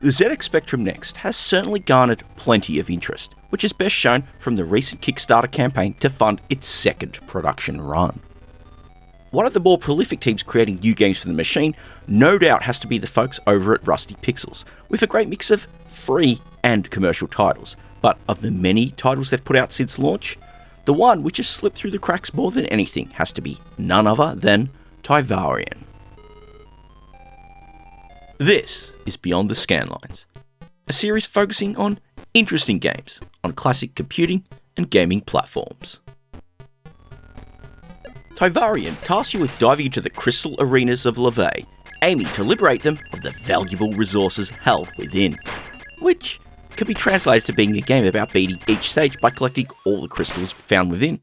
The ZX Spectrum Next has certainly garnered plenty of interest, which is best shown from the recent Kickstarter campaign to fund its second production run. One of the more prolific teams creating new games for the machine no doubt has to be the folks over at Rusty Pixels, with a great mix of free and commercial titles. But of the many titles they've put out since launch, the one which has slipped through the cracks more than anything has to be none other than Tyvarian. This is Beyond the Scanlines, a series focusing on interesting games on classic computing and gaming platforms. Tyvarian tasks you with diving into the crystal arenas of Levay, aiming to liberate them of the valuable resources held within, which could be translated to being a game about beating each stage by collecting all the crystals found within,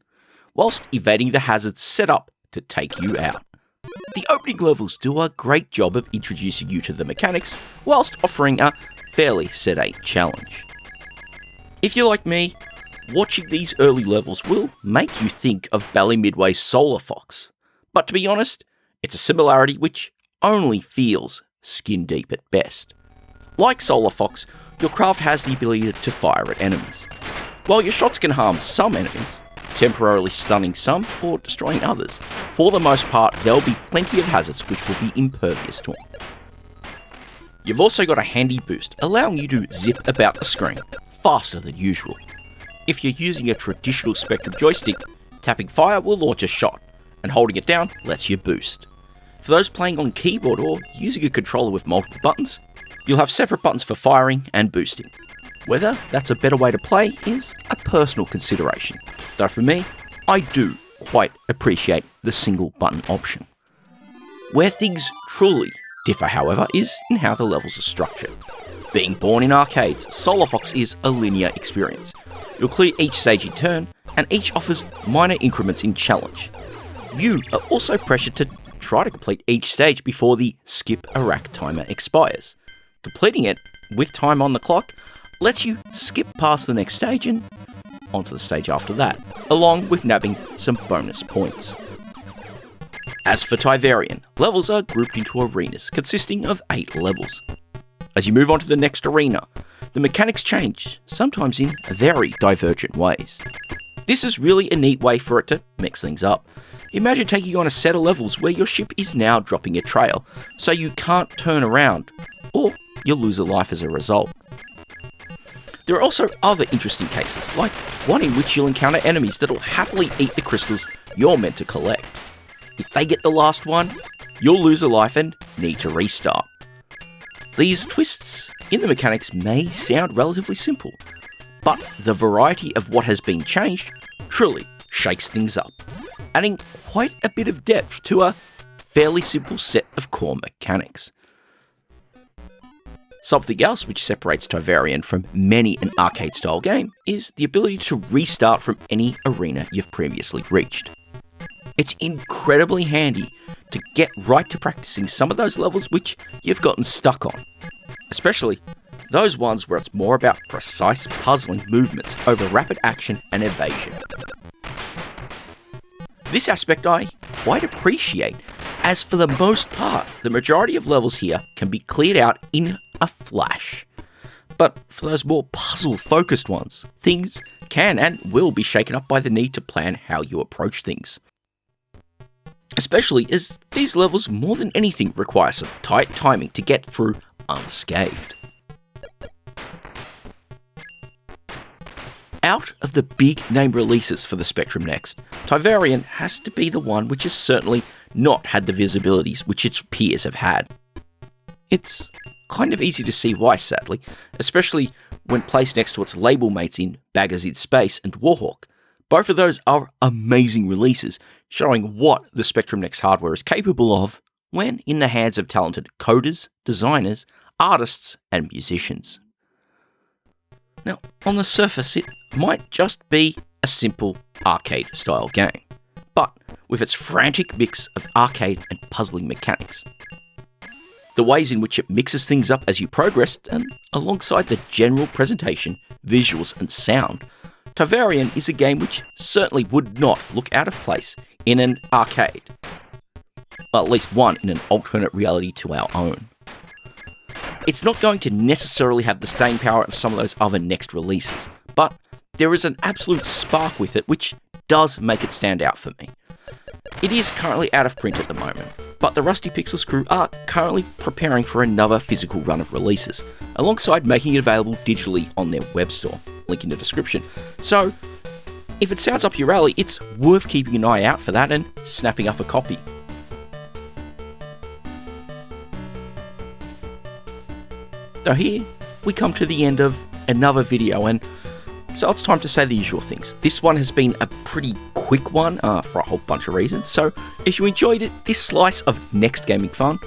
whilst evading the hazards set up to take you out. The opening levels do a great job of introducing you to the mechanics, whilst offering a fairly sedate challenge. If you're like me, watching these early levels will make you think of Bally Midway's Solar Fox, but to be honest, it's a similarity which only feels skin deep at best. Like Solar Fox, your craft has the ability to fire at enemies. While your shots can harm some enemies, temporarily stunning some or destroying others, for the most part there will be plenty of hazards which will be impervious to them. You've also got a handy boost allowing you to zip about the screen faster than usual. If you're using a traditional Spectrum joystick, tapping fire will launch a shot, and holding it down lets you boost. For those playing on keyboard or using a controller with multiple buttons, you'll have separate buttons for firing and boosting. Whether that's a better way to play is a personal consideration, though for me, I do quite appreciate the single button option. Where things truly differ, however, is in how the levels are structured. Being born in arcades, Solar Fox is a linear experience. You'll clear each stage in turn, and each offers minor increments in challenge. You are also pressured to try to complete each stage before the skip a rack timer expires. Completing it with time on the clock lets you skip past the next stage and onto the stage after that, along with nabbing some bonus points. As for Tyvarian, levels are grouped into arenas consisting of 8 levels. As you move on to the next arena, the mechanics change, sometimes in very divergent ways. This is really a neat way for it to mix things up. Imagine taking on a set of levels where your ship is now dropping a trail, so you can't turn around, or you'll lose a life as a result. There are also other interesting cases, like one in which you'll encounter enemies that'll happily eat the crystals you're meant to collect. If they get the last one, you'll lose a life and need to restart. These twists in the mechanics may sound relatively simple, but the variety of what has been changed truly shakes things up, adding quite a bit of depth to a fairly simple set of core mechanics. Something else which separates Tyvarian from many an arcade-style game is the ability to restart from any arena you've previously reached. It's incredibly handy to get right to practicing some of those levels which you've gotten stuck on, especially those ones where it's more about precise puzzling movements over rapid action and evasion. This aspect I quite appreciate, as for the most part, the majority of levels here can be cleared out in a flash. But for those more puzzle-focused ones, things can and will be shaken up by the need to plan how you approach things. Especially as these levels more than anything require some tight timing to get through unscathed. Out of the big name releases for the Spectrum Next, Tyvarian has to be the one which has certainly not had the visibilities which its peers have had. It's kind of easy to see why, sadly, especially when placed next to its label mates in Baggers in Space and Warhawk. Both of those are amazing releases, showing what the Spectrum Next hardware is capable of when in the hands of talented coders, designers, artists, and musicians. Now, on the surface, it might just be a simple arcade-style game, but with its frantic mix of arcade and puzzling mechanics. The ways in which it mixes things up as you progress, and alongside the general presentation, visuals, and sound, Tyvarian is a game which certainly would not look out of place in an arcade. Well, at least one in an alternate reality to our own. It's not going to necessarily have the staying power of some of those other next releases, but there is an absolute spark with it which does make it stand out for me. It is currently out of print at the moment, but the Rusty Pixels crew are currently preparing for another physical run of releases, alongside making it available digitally on their web store, link in the description. So, if it sounds up your alley, it's worth keeping an eye out for that and snapping up a copy. So here, we come to the end of another video, and so it's time to say the usual things. This one has been a pretty quick one for a whole bunch of reasons, so if you enjoyed it, this slice of next gaming fun,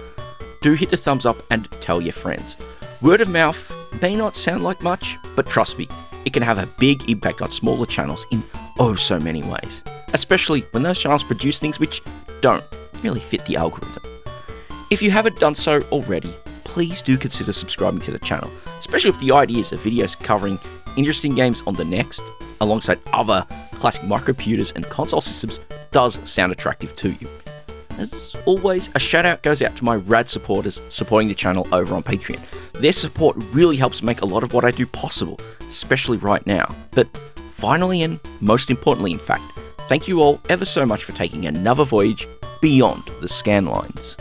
do hit the thumbs up and tell your friends. Word of mouth may not sound like much, but trust me, it can have a big impact on smaller channels in oh so many ways, especially when those channels produce things which don't really fit the algorithm. If you haven't done so already, please do consider subscribing to the channel, especially if the ideas of videos covering interesting games on the Next, alongside other classic microcomputers and console systems, does sound attractive to you. As always, a shout out goes out to my rad supporters supporting the channel over on Patreon. Their support really helps make a lot of what I do possible, especially right now. But finally, and most importantly in fact, thank you all ever so much for taking another voyage beyond the Scanlines.